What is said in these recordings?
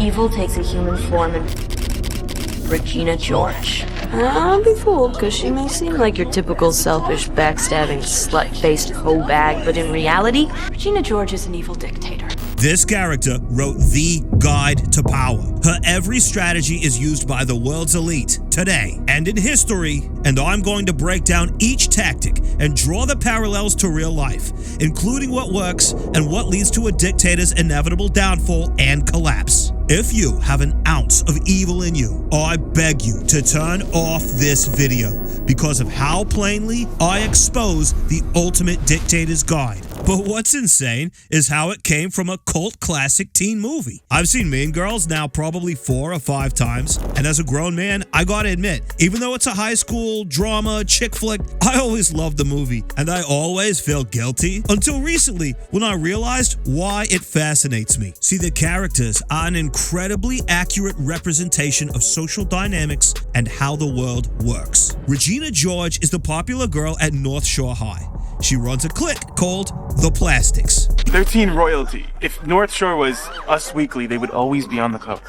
Evil takes a human form in Regina George. I'll be fooled, because she may seem like your typical selfish, backstabbing, slut-faced hoe bag, but in reality, Regina George is an evil dictator. This character wrote the guide to power. Her every strategy is used by the world's elite today and in history, and I'm going to break down each tactic and draw the parallels to real life, including what works and what leads to a dictator's inevitable downfall and collapse. If you have an ounce of evil in you, I beg you to turn off this video because of how plainly I expose the ultimate dictator's guide. But what's insane is how it came from a cult classic teen movie. I've seen Mean Girls now probably 4 or 5 times, and as a grown man, I gotta admit, even though it's a high school drama chick flick, I always loved the movie, and I always felt guilty until recently when I realized why it fascinates me. See, the characters are an incredibly accurate representation of social dynamics and how the world works. Regina George is the popular girl at North Shore High. She runs a clique called The Plastics. 13 royalty. If North Shore was Us Weekly, they would always be on the cover.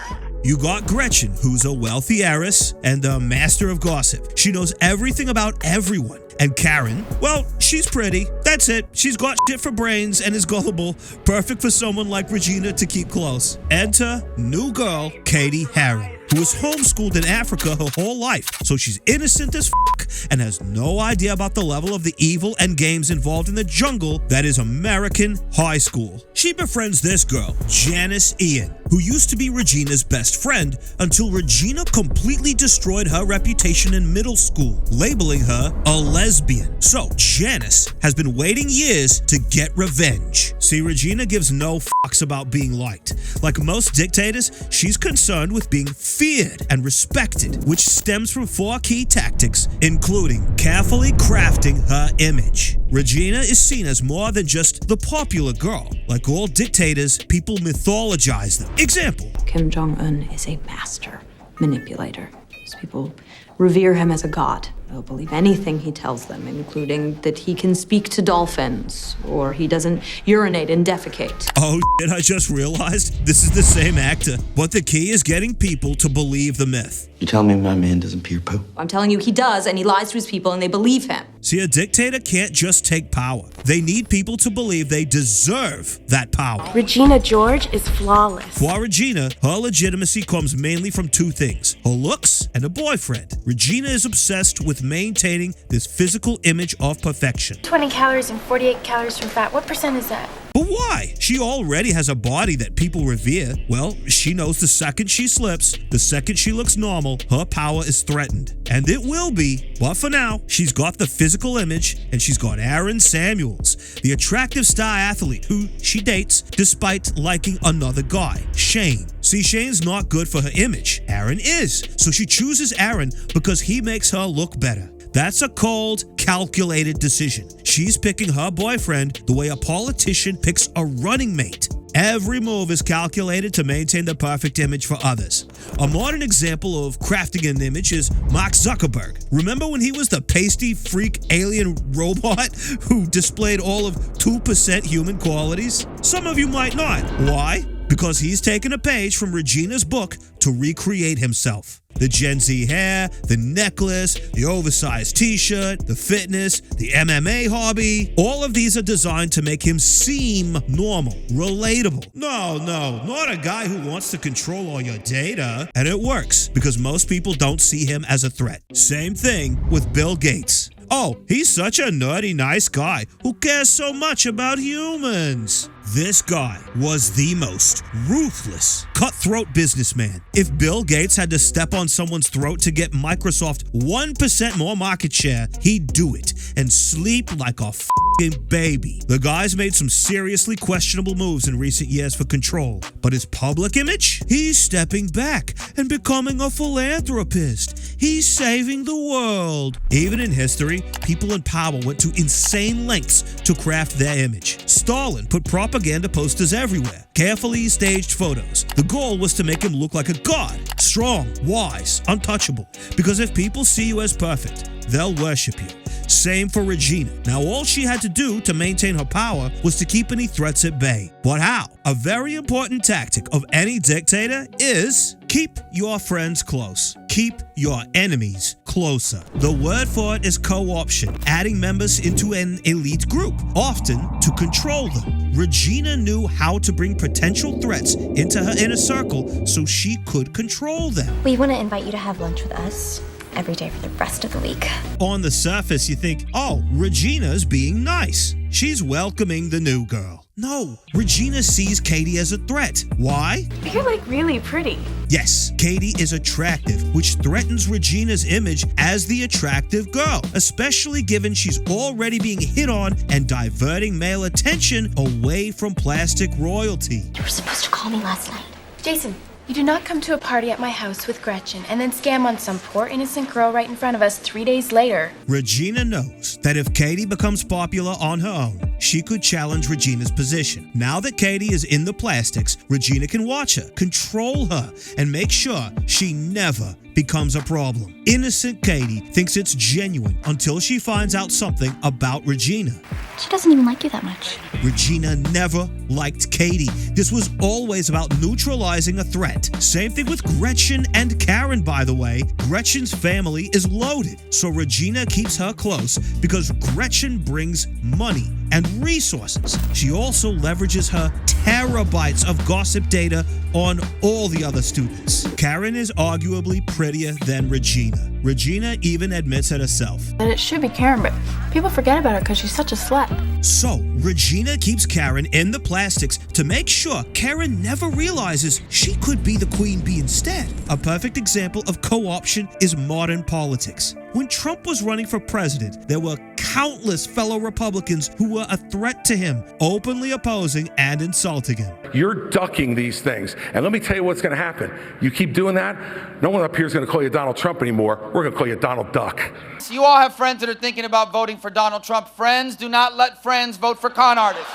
You got Gretchen, who's a wealthy heiress and a master of gossip. She knows everything about everyone. And Karen, well, she's pretty. That's it. She's got shit for brains and is gullible. Perfect for someone like Regina to keep close. Enter new girl, Katie Harron, who was homeschooled in Africa her whole life, so she's innocent as fuck and has no idea about the level of the evil and games involved in the jungle that is American high school. She befriends this girl, Janice Ian, who used to be Regina's best friend until Regina completely destroyed her reputation in middle school, labeling her a lesbian. So Janice has been waiting years to get revenge. See, Regina gives no fucks about being liked. Like most dictators, she's concerned with being feared and respected, which stems from 4 key tactics, including carefully crafting her image. Regina is seen as more than just the popular girl. Like all dictators, people mythologize them. Example: Kim Jong-un is a master manipulator. So people revere him as a god. They'll believe anything he tells them, including that he can speak to dolphins, or he doesn't urinate and defecate. Oh shit, I just realized this is the same actor. But the key is getting people to believe the myth. You tell me my man doesn't pee or poo? I'm telling you, he does, and he lies to his people, and they believe him. See, a dictator can't just take power. They need people to believe they deserve that power. Regina George is flawless. For Regina, her legitimacy comes mainly from 2 things: her looks and a boyfriend. Regina is obsessed with maintaining this physical image of perfection. 20 calories and 48 calories from fat. What percent is that? But why? She already has a body that people revere. Well, she knows the second she slips, the second she looks normal, her power is threatened. And it will be, but for now, she's got the physical image, and she's got Aaron Samuels, the attractive star athlete who she dates despite liking another guy, Shane. See, Shane's not good for her image. Aaron is. So she chooses Aaron because he makes her look better. That's a cold, calculated decision. She's picking her boyfriend the way a politician picks a running mate. Every move is calculated to maintain the perfect image for others. A modern example of crafting an image is Mark Zuckerberg. Remember when he was the pasty freak alien robot who displayed all of 2% human qualities? Some of you might not. Why? Because he's taken a page from Regina's book to recreate himself. The Gen Z hair, the necklace, the oversized t-shirt, the fitness, the MMA hobby, all of these are designed to make him seem normal, relatable. No, not a guy who wants to control all your data. And it works because most people don't see him as a threat. Same thing with Bill Gates. Oh, he's such a nerdy, nice guy who cares so much about humans. This guy was the most ruthless, cutthroat businessman. If Bill Gates had to step on someone's throat to get Microsoft 1% more market share, he'd do it and sleep like a f***ing baby. The guy's made some seriously questionable moves in recent years for control, but his public image? He's stepping back and becoming a philanthropist. He's saving the world. Even in history, people in power went to insane lengths to craft their image. Stalin put propaganda posters everywhere, carefully staged photos. The goal was to make him look like a god, strong, wise, untouchable. Because if people see you as perfect, they'll worship you. Same for Regina. Now, all she had to do to maintain her power was to keep any threats at bay. But how? A very important tactic of any dictator is keep your friends close. Keep your enemies closer. The word for it is co-option, adding members into an elite group, often to control them. Regina knew how to bring potential threats into her inner circle so she could control them. We want to invite you to have lunch with us every day for the rest of the week. On the surface, you think, oh, Regina's being nice. She's welcoming the new girl. No, Regina sees Katie as a threat. Why? You're like really pretty. Yes, Katie is attractive, which threatens Regina's image as the attractive girl, especially given she's already being hit on and diverting male attention away from plastic royalty. You were supposed to call me last night. Jason, you do not come to a party at my house with Gretchen and then scam on some poor innocent girl right in front of us 3 days later. Regina knows that if Katie becomes popular on her own, she could challenge Regina's position. Now that Katie is in the plastics, Regina can watch her, control her, and make sure she never becomes a problem. Innocent Katie thinks it's genuine until she finds out something about Regina. She doesn't even like you that much. Regina never liked Katie. This was always about neutralizing a threat. Same thing with Gretchen and Karen, by the way. Gretchen's family is loaded, so Regina keeps her close because Gretchen brings money and resources. She also leverages her terabytes of gossip data on all the other students. Karen is arguably prettier than Regina. Regina even admits it herself. And it should be Karen, but people forget about her because she's such a slut. So, Regina keeps Karen in the plastics to make sure Karen never realizes she could be the queen bee instead. A perfect example of co-option is modern politics. When Trump was running for president, there were countless fellow Republicans who were a threat to him, openly opposing and insulting him. You're ducking these things. And let me tell you what's going to happen. You keep doing that, no one up here is going to call you Donald Trump anymore. We're going to call you Donald Duck. So you all have friends that are thinking about voting for Donald Trump. Friends, do not let friends vote for con artists.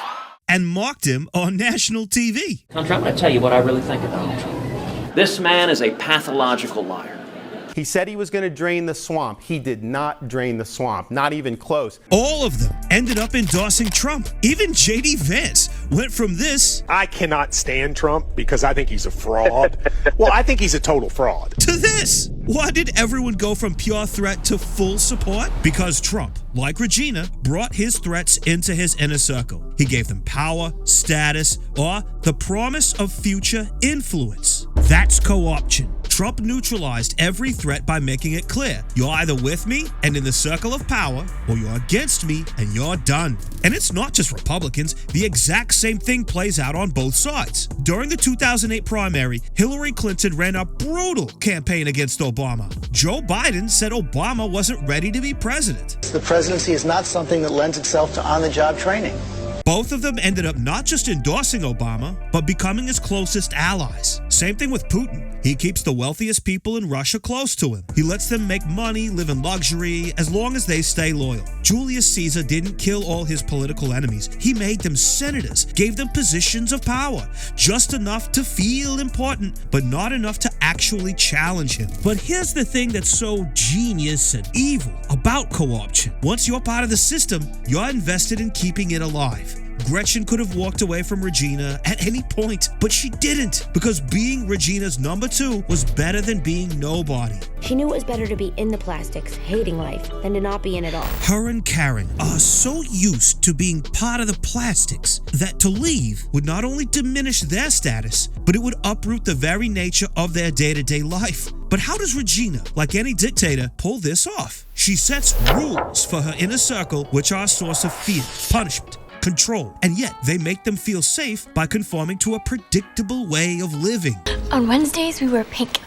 And mocked him on national TV. Contra, I'm going to tell you what I really think of Donald Trump. This man is a pathological liar. He said he was going to drain the swamp. He did not drain the swamp, not even close. All of them ended up endorsing Trump. Even J.D. Vance went from this... I cannot stand Trump because I think he's a fraud. Well, I think he's a total fraud. ...to this. Why did everyone go from pure threat to full support? Because Trump, like Regina, brought his threats into his inner circle. He gave them power, status, or the promise of future influence. That's co-option. Trump neutralized every threat by making it clear, you're either with me and in the circle of power, or you're against me and you're done. And it's not just Republicans, the exact same thing plays out on both sides. During the 2008 primary, Hillary Clinton ran a brutal campaign against Obama. Joe Biden said Obama wasn't ready to be president. The presidency is not something that lends itself to on-the-job training. Both of them ended up not just endorsing Obama, but becoming his closest allies. Same thing with Putin. He keeps the wealthiest people in Russia close to him. He lets them make money, live in luxury, as long as they stay loyal. Julius Caesar didn't kill all his political enemies. He made them senators, gave them positions of power, just enough to feel important, but not enough to actually challenge him. But here's the thing that's so genius and evil about co-option. Once you're part of the system, you're invested in keeping it alive. Gretchen could have walked away from Regina at any point, but she didn't, because being Regina's number 2 was better than being nobody. She knew it was better to be in the plastics, hating life, than to not be in it all. Her and Karen are so used to being part of the plastics that to leave would not only diminish their status, but it would uproot the very nature of their day-to-day life. But how does Regina, like any dictator, pull this off? She sets rules for her inner circle, which are a source of fear, punishment, control, and yet they make them feel safe by conforming to a predictable way of living. On Wednesdays, we wear pink.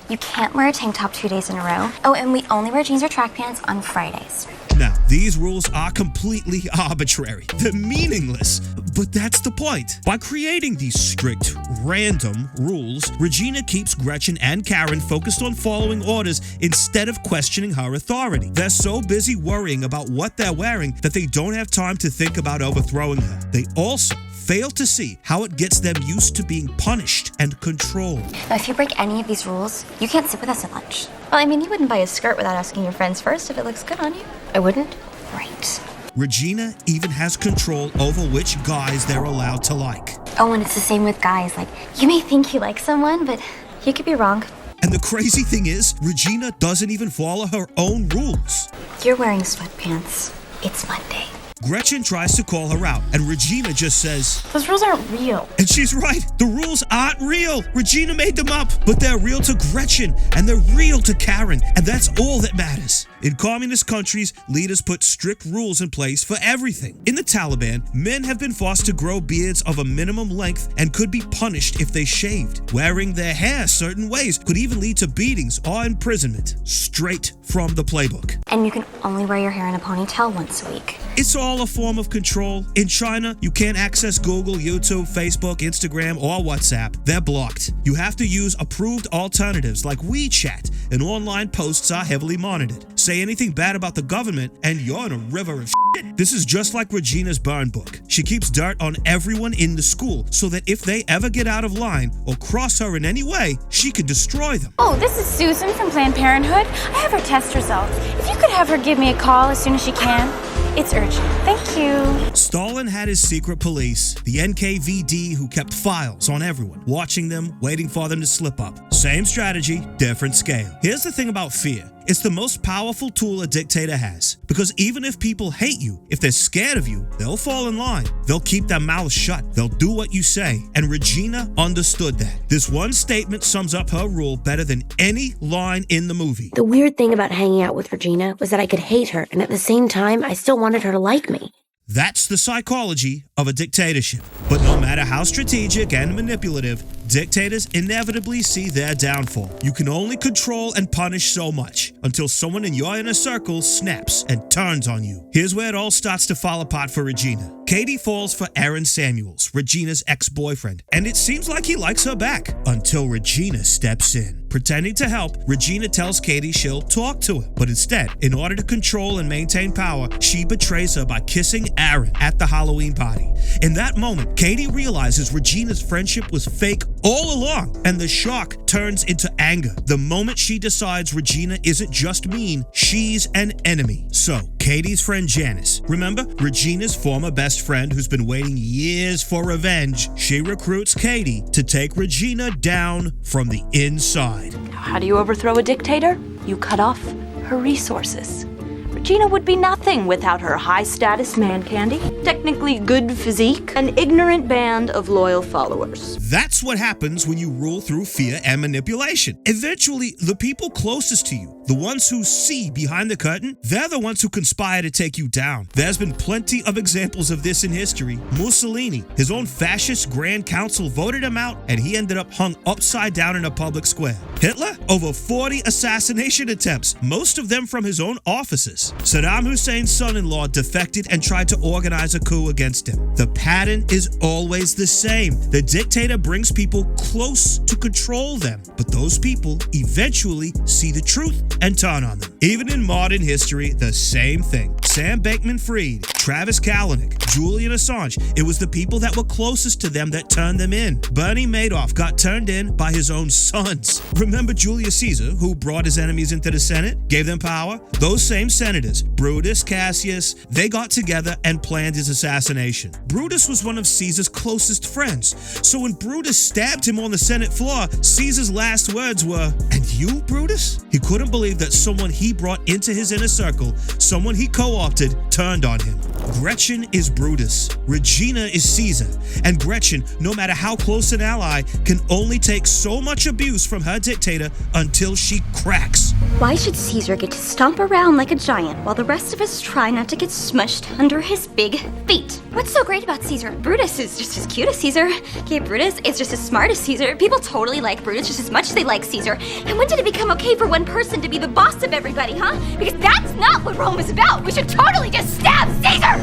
You can't wear a tank top 2 days in a row. Oh, and we only wear jeans or track pants on Fridays. Now, these rules are completely arbitrary. They're meaningless, but that's the point. By creating these strict, random rules, Regina keeps Gretchen and Karen focused on following orders instead of questioning her authority. They're so busy worrying about what they're wearing that they don't have time to think about overthrowing her. They also fail to see how it gets them used to being punished and controlled. Now, if you break any of these rules, you can't sit with us at lunch. Well, I mean, you wouldn't buy a skirt without asking your friends first if it looks good on you. I wouldn't? Right. Regina even has control over which guys they're allowed to like. Oh, and it's the same with guys. Like, you may think you like someone, but you could be wrong. And the crazy thing is, Regina doesn't even follow her own rules. You're wearing sweatpants. It's Monday. Gretchen tries to call her out, and Regina just says, Those rules aren't real. and she's right, the rules aren't real. Regina made them up, but they're real to Gretchen, and they're real to Karen, and that's all that matters. In communist countries, leaders put strict rules in place for everything. In the Taliban, men have been forced to grow beards of a minimum length and could be punished if they shaved. Wearing their hair certain ways could even lead to beatings or imprisonment. Straight from the playbook. And you can only wear your hair in a ponytail once a week. It's all a form of control. In China, you can't access Google, YouTube, Facebook, Instagram, or WhatsApp. They're blocked. You have to use approved alternatives like WeChat, and online posts are heavily monitored. Say anything bad about the government, and you're in a river of shit. This is just like Regina's burn book. She keeps dirt on everyone in the school so that if they ever get out of line or cross her in any way, she can destroy them. Oh, this is Susan from Planned Parenthood. I have her test results. If you could have her give me a call as soon as she can. It's urgent. Thank you. Stalin had his secret police, the NKVD, who kept files on everyone, watching them, waiting for them to slip up. Same strategy, different scale. Here's the thing about fear. It's the most powerful tool a dictator has, because even if people hate you, if they're scared of you, they'll fall in line. They'll keep their mouths shut. They'll do what you say. And Regina understood that. This one statement sums up her rule better than any line in the movie. The weird thing about hanging out with Regina was that I could hate her, and at the same time, I still wanted her to like me. That's the psychology of a dictatorship. But no matter how strategic and manipulative, dictators inevitably see their downfall. You can only control and punish so much until someone in your inner circle snaps and turns on you. Here's where it all starts to fall apart for Regina. Katie falls for Aaron Samuels, Regina's ex-boyfriend, and it seems like he likes her back until Regina steps in. Pretending to help, Regina tells Katie she'll talk to him, but instead, in order to control and maintain power, she betrays her by kissing Aaron at the Halloween party. In that moment, Katie realizes Regina's friendship was fake all along, and the shock turns into anger the moment she decides Regina isn't just mean, she's an enemy. So, Katie's friend Janice, remember Regina's former best friend who's been waiting years for revenge, she recruits Katie to take Regina down from the inside. How do you overthrow a dictator? You cut off her resources. Regina would be nothing without her high-status man candy, technically good physique, an ignorant band of loyal followers. That's what happens when you rule through fear and manipulation. Eventually, the people closest to you, the ones who see behind the curtain, they're the ones who conspire to take you down. There's been plenty of examples of this in history. Mussolini, his own fascist Grand Council voted him out, and he ended up hung upside down in a public square. Hitler, over 40 assassination attempts, most of them from his own offices. Saddam Hussein's son-in-law defected and tried to organize a coup against him. The pattern is always the same. The dictator brings people close to control them, but those people eventually see the truth and turn on them. Even in modern history, the same thing. Sam Bankman-Fried, Travis Kalanick, Julian Assange, it was the people that were closest to them that turned them in. Bernie Madoff got turned in by his own sons. Remember Julius Caesar, who brought his enemies into the Senate, gave them power? Those same senators, Brutus, Cassius, they got together and planned his assassination. Brutus was one of Caesar's closest friends, so when Brutus stabbed him on the Senate floor, Caesar's last words were, "And you, Brutus?" He couldn't believe that someone he brought into his inner circle, someone he co-opted, turned on him. Gretchen is Brutus, Regina is Caesar, and Gretchen, no matter how close an ally, can only take so much abuse from her dictator until she cracks. Why should Caesar get to stomp around like a giant while the rest of us try not to get smushed under his big feet? What's so great about Caesar? Brutus is just as cute as Caesar. Okay, Brutus is just as smart as Caesar. People totally like Brutus just as much as they like Caesar. And when did it become okay for one person to be the boss of everybody, huh? Because that's not what Rome is about. We should totally just stab Caesar!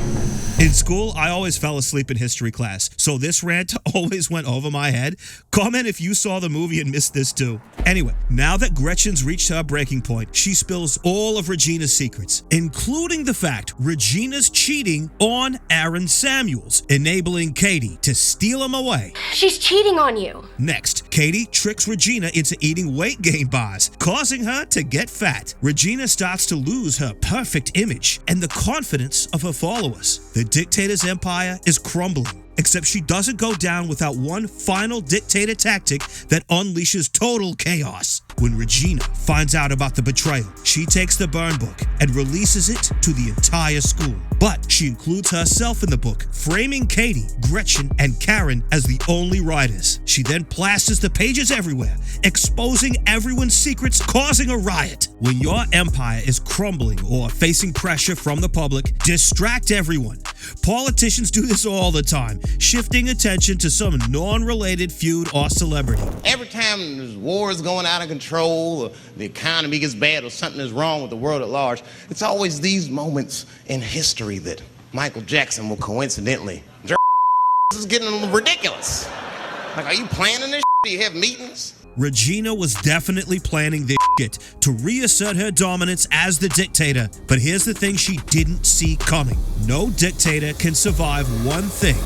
In school, I always fell asleep in history class, so this rant always went over my head. Comment if you saw the movie and missed this too. Anyway, now that Gretchen's reached her breaking point, she spills all of Regina's secrets, including the fact Regina's cheating on Aaron Samuels, enabling Katie to steal him away. She's cheating on you. Next, Katie tricks Regina into eating weight gain bars, causing her to get fat. Regina starts to lose her perfect image and the confidence of her followers. The dictator's empire is crumbling, except she doesn't go down without one final dictator tactic that unleashes total chaos. When Regina finds out about the betrayal, she takes the burn book and releases it to the entire school. But she includes herself in the book, framing Katie, Gretchen, and Karen as the only writers. She then plasters the pages everywhere, exposing everyone's secrets, causing a riot. When your empire is crumbling or facing pressure from the public, distract everyone. Politicians do this all the time, shifting attention to some non-related feud or celebrity. Every time this war is going out of control, or the economy gets bad, or something is wrong with the world at large, it's always these moments in history that Michael Jackson will coincidentally, this is getting a little ridiculous. Like, are you planning this? Do you have meetings? Regina was definitely planning this shit to reassert her dominance as the dictator, but here's the thing she didn't see coming. No dictator can survive one thing: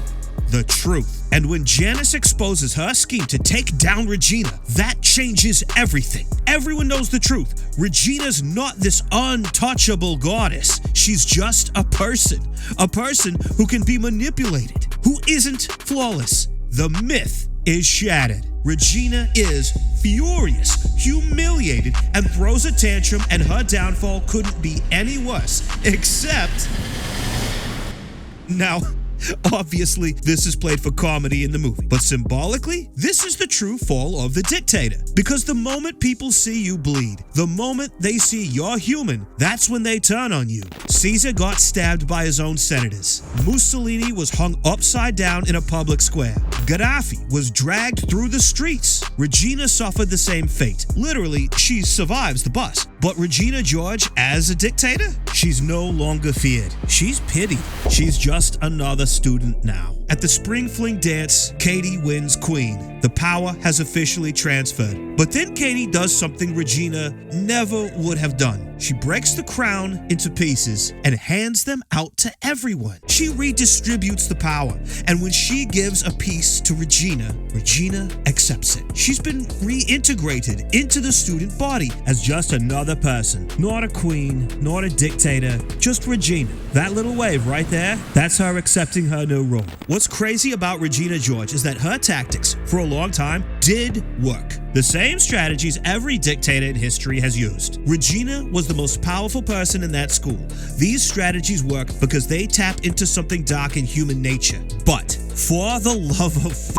the truth. And when Janice exposes her scheme to take down Regina, that changes everything. Everyone knows the truth. Regina's not this untouchable goddess. She's just a person who can be manipulated, who isn't flawless. The myth is shattered. Regina is furious, humiliated, and throws a tantrum, and her downfall couldn't be any worse, except... Now, obviously, this is played for comedy in the movie, but symbolically, this is the true fall of the dictator. Because the moment people see you bleed, the moment they see you're human, that's when they turn on you. Caesar got stabbed by his own senators. Mussolini was hung upside down in a public square. Gaddafi was dragged through the streets. Regina suffered the same fate. Literally, she survives the bus. But Regina George, as a dictator, she's no longer feared. She's pitied. She's just another student now. At the Spring Fling dance, Katie wins queen. The power has officially transferred. But then Katie does something Regina never would have done. She breaks the crown into pieces and hands them out to everyone. She redistributes the power, and when she gives a piece to Regina, Regina accepts it. She's been reintegrated into the student body as just another person. Not a queen, not a dictator, just Regina. That little wave right there, that's her accepting her new role. What's crazy about Regina George is that her tactics, for a long time, did work. The same strategies every dictator in history has used. Regina was the most powerful person in that school. These strategies work because they tap into something dark in human nature. But, for the love of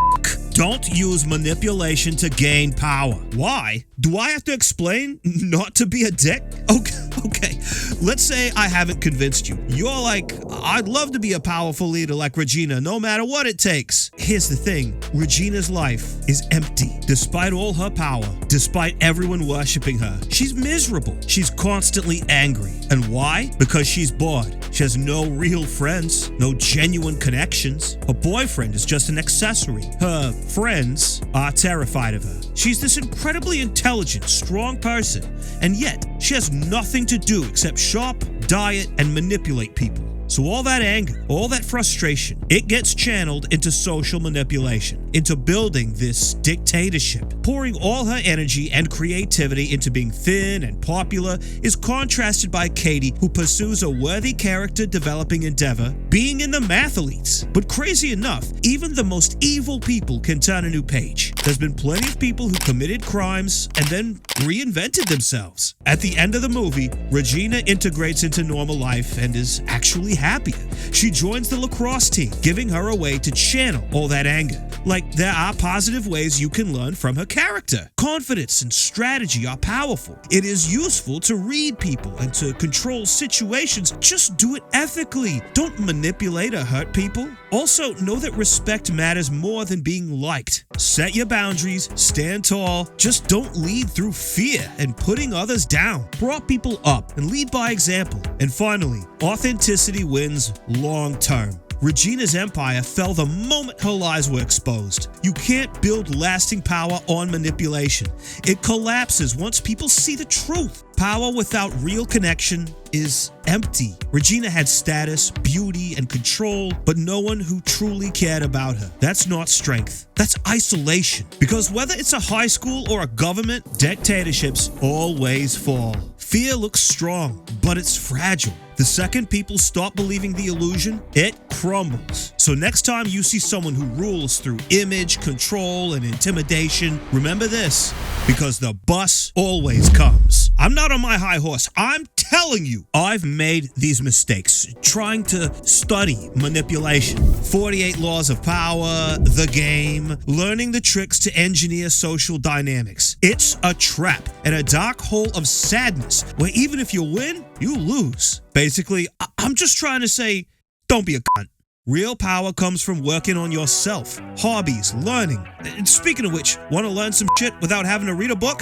don't use manipulation to gain power. Why? Do I have to explain not to be a dick? Okay. Let's say I haven't convinced you. You're like, I'd love to be a powerful leader like Regina, no matter what it takes. Here's the thing. Regina's life is empty. Despite all her power, despite everyone worshiping her, she's miserable. She's constantly angry. And why? Because she's bored. She has no real friends, no genuine connections. Her boyfriend is just an accessory. Her friends are terrified of her. She's this incredibly intelligent, strong person, and yet she has nothing to do except shop, diet, and manipulate people. So all that anger, all that frustration, it gets channeled into social manipulation, into building this dictatorship. Pouring all her energy and creativity into being thin and popular is contrasted by Katie, who pursues a worthy character developing endeavor, being in the mathletes. But crazy enough, even the most evil people can turn a new page. There's been plenty of people who committed crimes and then reinvented themselves. At the end of the movie, Regina integrates into normal life and is actually happier. She joins the lacrosse team, giving her a way to channel all that anger. Like, there are positive ways you can learn from her character. Confidence and strategy are powerful. It is useful to read people and to control situations. Just do it ethically. Don't manipulate or hurt people. Also, know that respect matters more than being liked. Set your boundaries, stand tall, just don't lead through fear and putting others down. Prop people up and lead by example. And finally, authenticity wins long term. Regina's empire fell the moment her lies were exposed. You can't build lasting power on manipulation. It collapses once people see the truth. Power without real connection is empty. Regina had status, beauty, and control, but no one who truly cared about her. That's not strength. That's isolation. Because whether it's a high school or a government, dictatorships always fall. Fear looks strong, but it's fragile. The second people stop believing the illusion, it crumbles. So next time you see someone who rules through image, control, and intimidation, remember this, because the bus always comes. I'm not on my high horse. I'm telling you, I've made these mistakes trying to study manipulation. 48 Laws of Power, The Game, learning the tricks to engineer social dynamics. It's a trap and a dark hole of sadness where even if you win, you lose. Basically, I'm just trying to say, don't be a cunt. Real power comes from working on yourself, hobbies, learning. And speaking of which, want to learn some shit without having to read a book?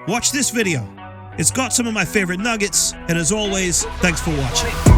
Watch this video. It's got some of my favorite nuggets, and as always, thanks for watching.